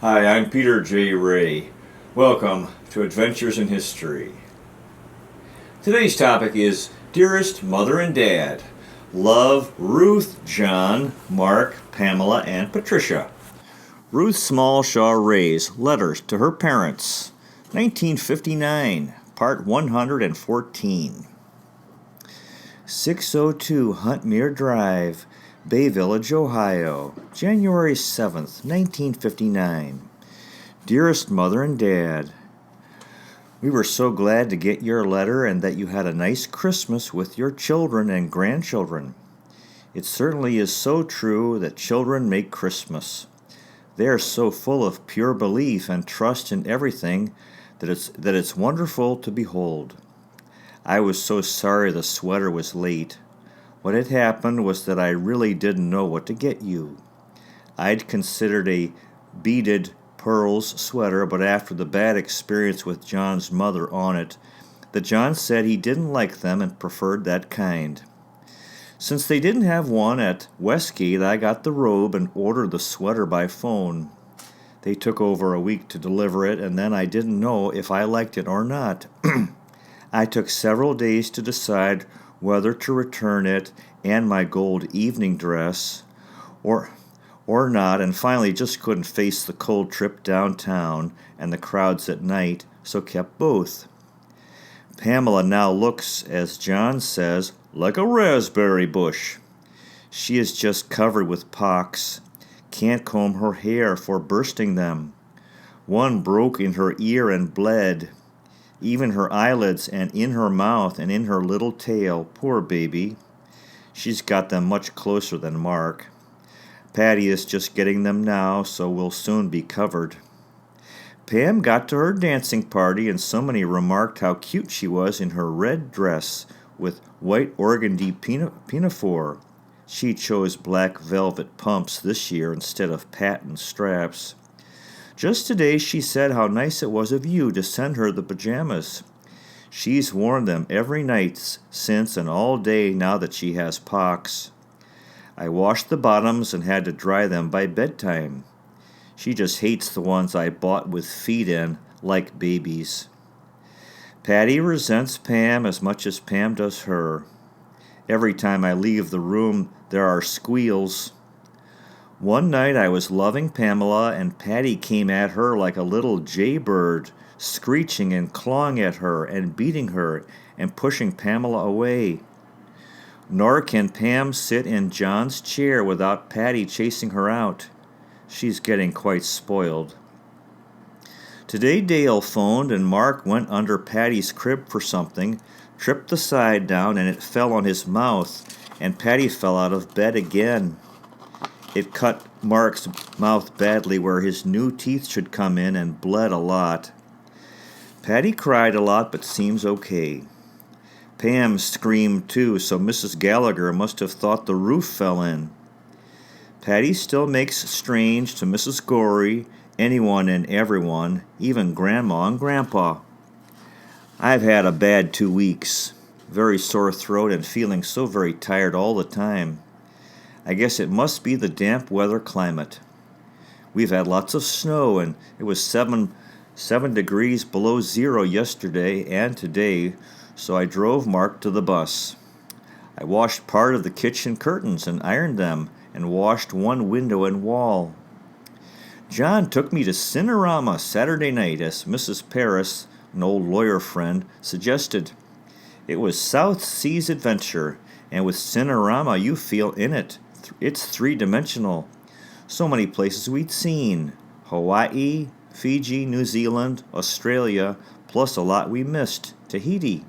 Hi, I'm Peter J. Ray. Welcome to Adventures in History. Today's topic is Dearest Mother and Dad. Love, Ruth, John, Mark, Pamela, and Patricia. Ruth Smallshaw Ray's Letters to Her Parents, 1959, Part 114. 602 Huntmere Drive, Bay Village, Ohio, January 7th, 1959. Dearest Mother and Dad, we were so glad to get your letter and that you had a nice Christmas with your children and grandchildren. It certainly is so true that children make Christmas. They are so full of pure belief and trust in everything that it's wonderful to behold. I was so sorry the sweater was late. What had happened was that I really didn't know what to get you. I'd considered a beaded pearls sweater, but after the bad experience with John's mother on it, that John said he didn't like them and preferred that kind. Since they didn't have one at Westgate, I got the robe and ordered the sweater by phone. They took over a week to deliver it, and then I didn't know if I liked it or not. I took several days to decide whether to return it and my gold evening dress or not, and finally just couldn't face the cold trip downtown and the crowds at night, so kept both. Pamela now looks, as John says, like a raspberry bush. She is just covered with pocks, can't comb her hair for bursting them. One broke in her ear and bled. Even her eyelids and in her mouth and in her little tail, poor baby. She's got them much closer than Mark. Patty is just getting them now, so will soon be covered. Pam got to her dancing party, and so many remarked how cute she was in her red dress with white organdy pinafore. She chose black velvet pumps this year instead of patent straps. Just today she said how nice it was of you to send her the pajamas. She's worn them every night since and all day now that she has pox. I washed the bottoms and had to dry them by bedtime. She just hates the ones I bought with feet in, like babies. Patty resents Pam as much as Pam does her. Every time I leave the room, there are squeals. One night I was loving Pamela, and Patty came at her like a little jaybird, screeching and clawing at her and beating her and pushing Pamela away. Nor can Pam sit in John's chair without Patty chasing her out. She's getting quite spoiled. Today Dale phoned, and Mark went under Patty's crib for something, tripped the side down, and it fell on his mouth, and Patty fell out of bed again. It cut Mark's mouth badly where his new teeth should come in and bled a lot. Patty cried a lot but seems okay. Pam screamed too, so Mrs. Gallagher must have thought the roof fell in. Patty still makes strange to Mrs. Gorey, anyone and everyone, even Grandma and Grandpa. I've had a bad 2 weeks. Very sore throat and feeling so very tired all the time. I guess it must be the damp weather climate. We've had lots of snow, and it was 7 degrees below zero yesterday and today, so I drove Mark to the bus. I washed part of the kitchen curtains and ironed them, and washed one window and wall. John took me to Cinerama Saturday night, as Mrs. Paris, an old lawyer friend, suggested. It was South Seas adventure, and with Cinerama you feel in it. It's three-dimensional. So many places we'd seen. Hawaii, Fiji, New Zealand, Australia, plus a lot we missed. Tahiti.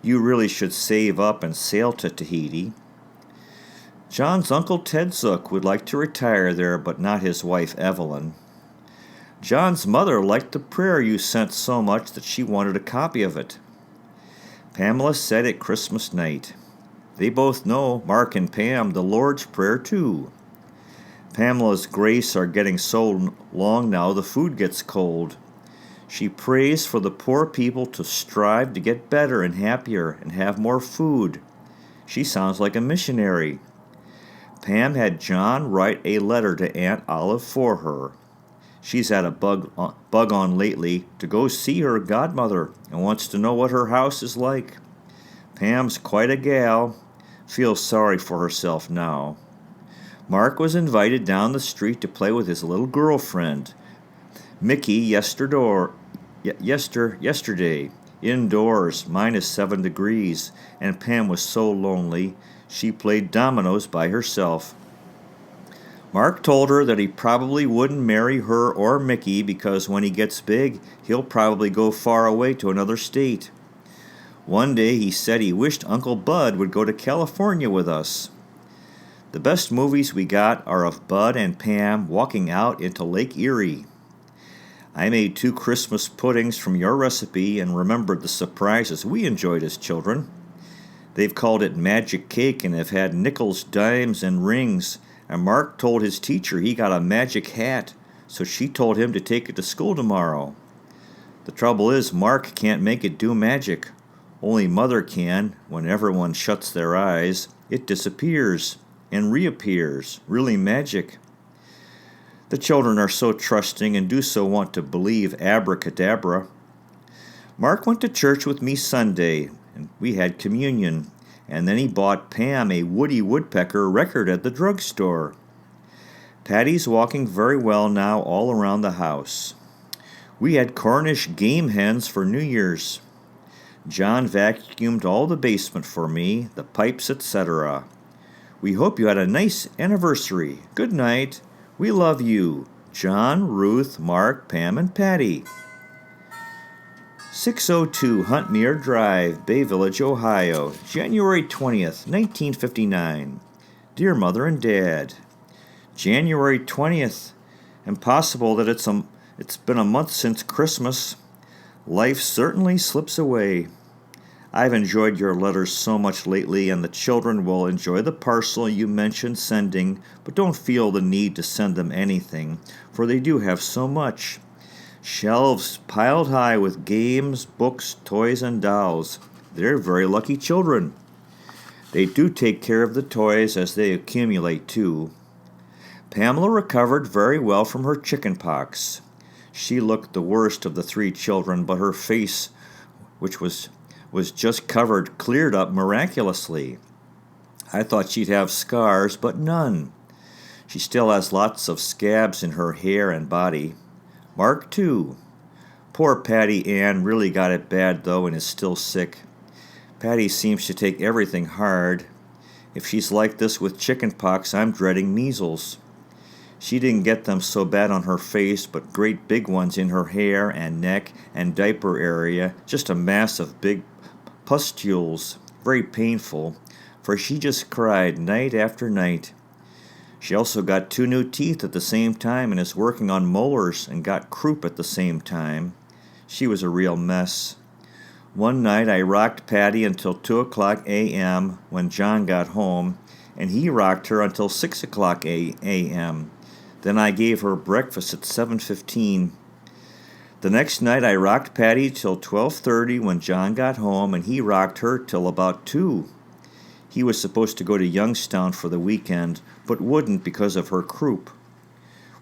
You really should save up and sail to Tahiti. John's Uncle Ted Zook would like to retire there, but not his wife Evelyn. John's mother liked the prayer you sent so much that she wanted a copy of it. Pamela said it Christmas night. They both know, Mark and Pam, the Lord's Prayer too. Pamela's grace are getting so long now the food gets cold. She prays for the poor people to strive to get better and happier and have more food. She sounds like a missionary. Pam had John write a letter to Aunt Olive for her. She's had a bug on lately to go see her godmother and wants to know what her house is like. Pam's quite a gal. Feels sorry for herself now. Mark was invited down the street to play with his little girlfriend, Mickey, yesterday, indoors, -7 degrees, and Pam was so lonely she played dominoes by herself. Mark told her that he probably wouldn't marry her or Mickey because when he gets big, he'll probably go far away to another state. One day he said he wished Uncle Bud would go to California with us. The best movies we got are of Bud and Pam walking out into Lake Erie. I made 2 Christmas puddings from your recipe and remembered the surprises we enjoyed as children. They've called it magic cake and have had nickels, dimes, and rings. And Mark told his teacher he got a magic hat, so she told him to take it to school tomorrow. The trouble is, Mark can't make it do magic. Only Mother can. When everyone shuts their eyes, it disappears and reappears. Really magic. The children are so trusting and do so want to believe abracadabra. Mark went to church with me Sunday, and we had communion. And then he bought Pam a Woody Woodpecker record at the drugstore. Patty's walking very well now all around the house. We had Cornish game hens for New Year's. John vacuumed all the basement for me, the pipes, etc. We hope you had a nice anniversary. Good night. We love you. John, Ruth, Mark, Pam, and Patty. 602 Huntmere Drive, Bay Village, Ohio, January 20th, 1959. Dear Mother and Dad, January 20th. Impossible that it's been a month since Christmas. Life certainly slips away. I've enjoyed your letters so much lately, and the children will enjoy the parcel you mentioned sending, but don't feel the need to send them anything, for they do have so much. Shelves piled high with games, books, toys, and dolls. They're very lucky children. They do take care of the toys as they accumulate, too. Pamela recovered very well from her chicken pox. She looked the worst of the 3 children, but her face, which was just covered, cleared up miraculously. I thought she'd have scars, but none. She still has lots of scabs in her hair and body. Mark, too. Poor Patty Ann really got it bad, though, and is still sick. Patty seems to take everything hard. If she's like this with chicken pox, I'm dreading measles. She didn't get them so bad on her face, but great big ones in her hair and neck and diaper area, just a mass of big pustules, very painful, for she just cried night after night. She also got 2 new teeth at the same time and is working on molars and got croup at the same time. She was a real mess. One night I rocked Patty until 2 o'clock a.m. when John got home, and he rocked her until 6 o'clock a.m. Then I gave her breakfast at 7:15. The next night I rocked Patty till 12:30 when John got home, and he rocked her till about 2. He was supposed to go to Youngstown for the weekend, but wouldn't because of her croup.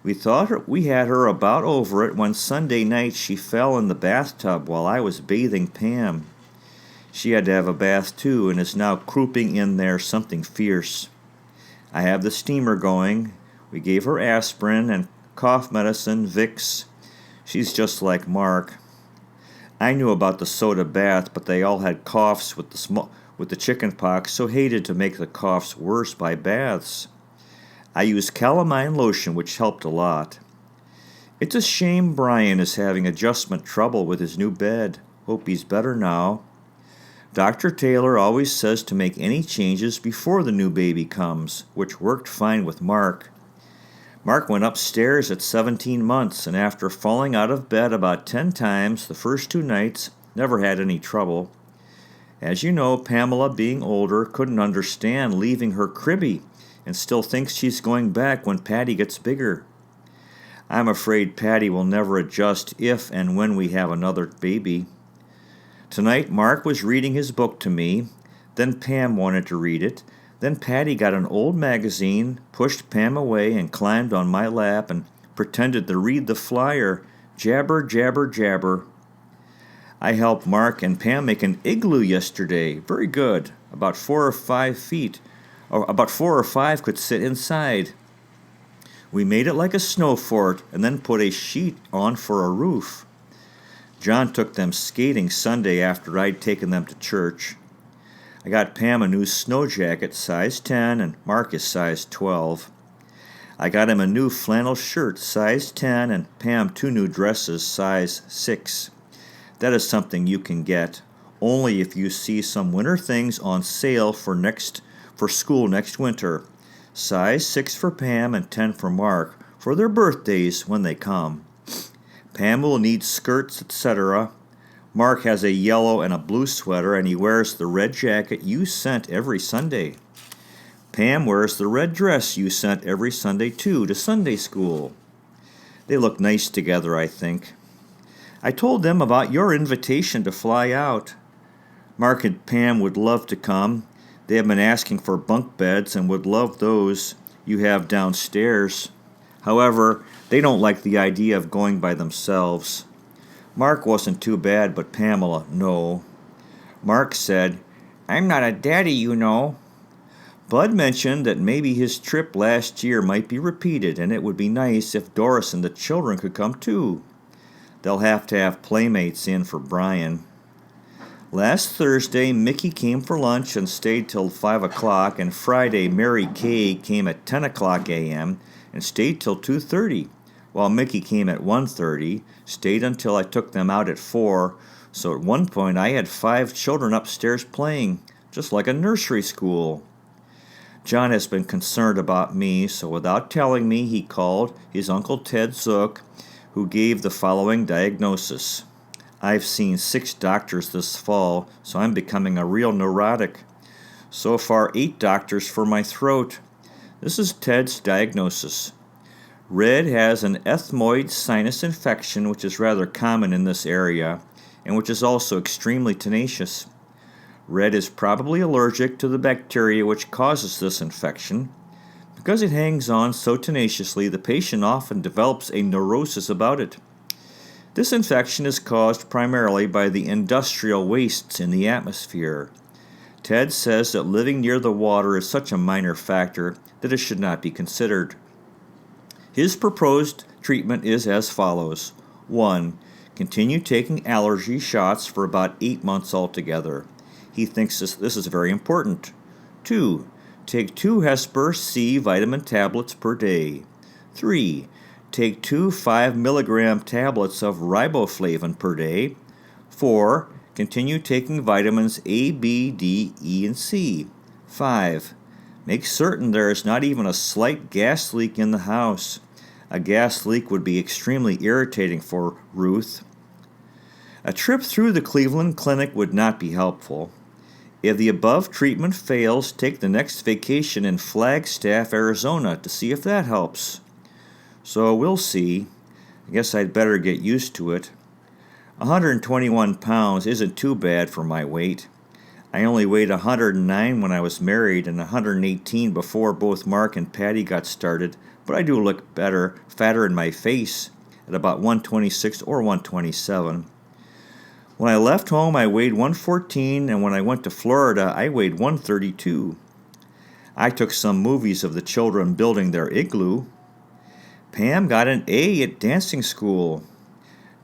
We thought we had her about over it when Sunday night she fell in the bathtub while I was bathing Pam. She had to have a bath too and is now crouping in there something fierce. I have the steamer going. We gave her aspirin and cough medicine, Vicks. She's just like Mark. I knew about the soda bath, but they all had coughs with the chicken pox, so hated to make the coughs worse by baths. I used calamine lotion, which helped a lot. It's a shame Brian is having adjustment trouble with his new bed. Hope he's better now. Dr. Taylor always says to make any changes before the new baby comes, which worked fine with Mark. Mark went upstairs at 17 months, and after falling out of bed about 10 times the first 2 nights, never had any trouble. As you know, Pamela, being older, couldn't understand leaving her cribby and still thinks she's going back when Patty gets bigger. I'm afraid Patty will never adjust if and when we have another baby. Tonight, Mark was reading his book to me. Then Pam wanted to read it. Then Patty got an old magazine, pushed Pam away, and climbed on my lap and pretended to read the flyer. Jabber, jabber, jabber. I helped Mark and Pam make an igloo yesterday. Very good. About 4 or 5 feet. Or about 4 or 5 could sit inside. We made it like a snow fort and then put a sheet on for a roof. John took them skating Sunday after I'd taken them to church. I got Pam a new snow jacket, size 10, and Mark is size 12. I got him a new flannel shirt, size 10, and Pam 2 new dresses, size 6. That is something you can get only if you see some winter things on sale for school next winter. Size 6 for Pam and 10 for Mark for their birthdays when they come. Pam will need skirts, etc. Mark has a yellow and a blue sweater, and he wears the red jacket you sent every Sunday. Pam wears the red dress you sent every Sunday, too, to Sunday school. They look nice together, I think. I told them about your invitation to fly out. Mark and Pam would love to come. They have been asking for bunk beds and would love those you have downstairs. However, they don't like the idea of going by themselves. Mark wasn't too bad, but Pamela, no. Mark said, "I'm not a daddy, you know." Bud mentioned that maybe his trip last year might be repeated, and it would be nice if Doris and the children could come too. They'll have to have playmates in for Brian. Last Thursday, Mickey came for lunch and stayed till 5 o'clock, and Friday, Mary Kay came at 10 o'clock a.m. and stayed till 2:30, while Mickey came at 1:30, stayed until I took them out at 4, so at one point I had 5 children upstairs playing, just like a nursery school. John has been concerned about me, so without telling me, he called his Uncle Ted Zook, who gave the following diagnosis. I've seen 6 doctors this fall, so I'm becoming a real neurotic. So far, 8 doctors for my throat. This is Ted's diagnosis. Red has an ethmoid sinus infection, which is rather common in this area, and which is also extremely tenacious. Red is probably allergic to the bacteria which causes this infection. Because it hangs on so tenaciously, the patient often develops a neurosis about it. This infection is caused primarily by the industrial wastes in the atmosphere. Ted says that living near the water is such a minor factor that it should not be considered. His proposed treatment is as follows. 1. Continue taking allergy shots for about 8 months altogether. He thinks this is very important. 2. Take 2 Hesper C vitamin tablets per day. 3. Take 2 5 milligram tablets of riboflavin per day. 4. Continue taking vitamins A, B, D, E, and C. 5. Make certain there is not even a slight gas leak in the house. A gas leak would be extremely irritating for Ruth. A trip through the Cleveland Clinic would not be helpful. If the above treatment fails, take the next vacation in Flagstaff, Arizona to see if that helps. So we'll see. I guess I'd better get used to it. 121 pounds isn't too bad for my weight. I only weighed 109 when I was married and 118 before both Mark and Patty got started, but I do look better, fatter in my face, at about 126 or 127. When I left home, I weighed 114, and when I went to Florida, I weighed 132. I took some movies of the children building their igloo. Pam got an A at dancing school.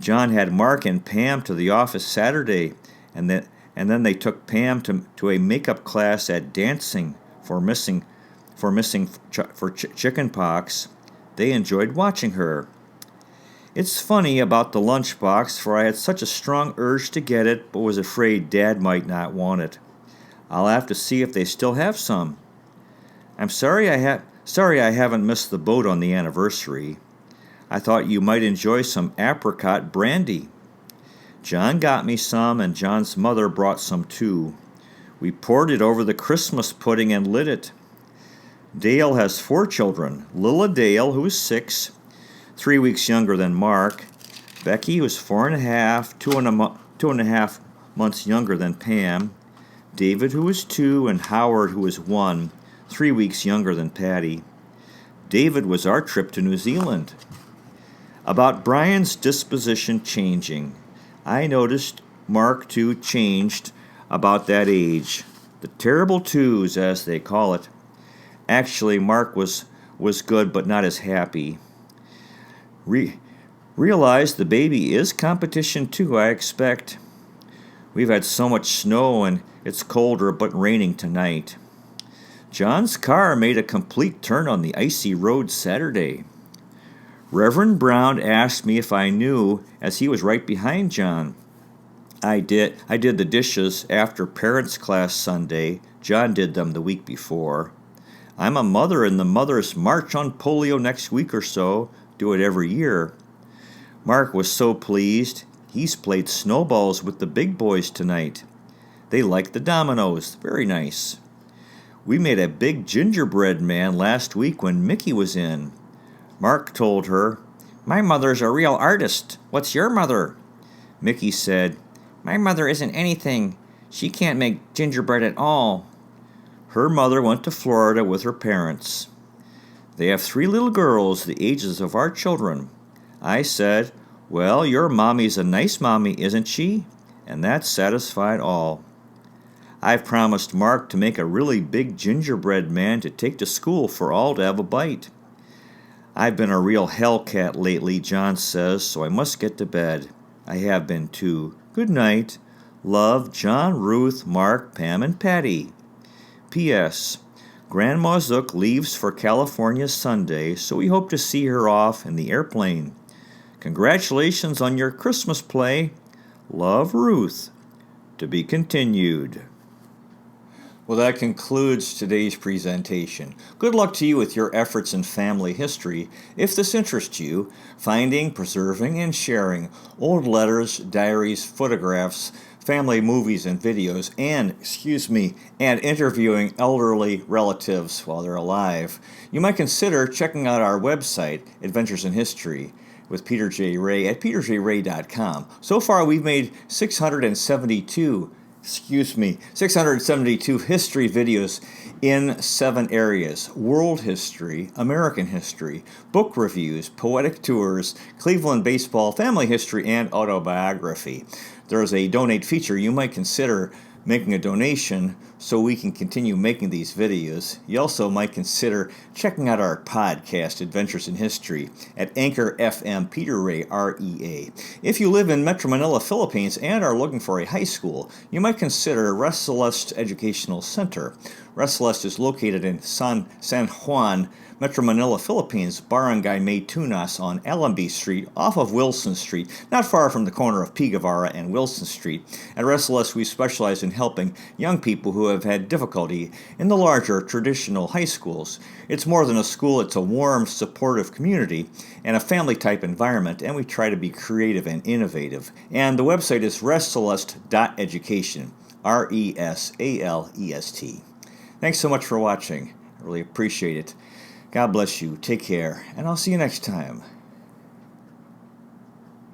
John had Mark and Pam to the office Saturday, and then they took Pam to a makeup class at dancing for chicken pox. They enjoyed watching her. It's funny about the lunchbox, for I had such a strong urge to get it, but was afraid Dad might not want it. I'll have to see if they still have some. I'm sorry I haven't missed the boat on the anniversary. I thought you might enjoy some apricot brandy. John got me some, and John's mother brought some too. We poured it over the Christmas pudding and lit it. Dale has 4 children. Lilla Dale, who is 6, 3 weeks younger than Mark. Becky, who is 4 and a half, 2.5 months younger than Pam. David, who is 2, and Howard, who is 1, 3 weeks younger than Patty. David was our trip to New Zealand. About Brian's disposition changing. I noticed Mark, too, changed about that age. The terrible twos, as they call it. Actually, Mark was good, but not as happy. Realize the baby is competition, too, I expect. We've had so much snow, and it's colder but raining tonight. John's car made a complete turn on the icy road Saturday. Reverend Brown asked me if I knew, as he was right behind John. I did the dishes after parents' class Sunday. John did them the week before. I'm a mother, and the mothers march on polio next week or so. Do it every year. Mark was so pleased. He's played snowballs with the big boys tonight. They like the dominoes. Very nice. We made a big gingerbread man last week when Mickey was in. Mark told her, "My mother's a real artist. What's your mother?" Mickey said, "My mother isn't anything. She can't make gingerbread at all." Her mother went to Florida with her parents. They have 3 little girls, the ages of our children. I said, "Well, your mommy's a nice mommy, isn't she?" And that satisfied all. I've promised Mark to make a really big gingerbread man to take to school for all to have a bite. I've been a real hellcat lately, John says, so I must get to bed. I have been too. Good night. Love, John, Ruth, Mark, Pam, and Patty. P.S. Grandma Zook leaves for California Sunday, so we hope to see her off in the airplane. Congratulations on your Christmas play. Love, Ruth. To be continued. Well, that concludes today's presentation. Good luck to you with your efforts in family history. If this interests you, finding, preserving, and sharing old letters, diaries, photographs, family movies and videos, and interviewing elderly relatives while they're alive, you might consider checking out our website, Adventures in History, with Peter J. Ray at peterjray.com. So far, we've made 672 history videos in 7 areas: world history, American history, book reviews, poetic tours, Cleveland baseball, family history, and autobiography. There's a donate feature. You might consider making a donation so we can continue making these videos. You also might consider checking out our podcast, Adventures in History, at Anchor FM Peter Ray, REA. If you live in Metro Manila, Philippines, and are looking for a high school, you might consider Res Celeste Educational Center. Res Celeste is located in San Juan, Metro Manila, Philippines, Barangay May Tunas on Allenby Street, off of Wilson Street, not far from the corner of P. Guevara and Wilson Street. At Res Celeste, we specialize in helping young people who have had difficulty in the larger traditional high schools. It's more than a school, it's a warm, supportive community and a family-type environment, and we try to be creative and innovative. And the website is resceleste.education, RESALEST. Thanks so much for watching. I really appreciate it. God bless you. Take care, and I'll see you next time.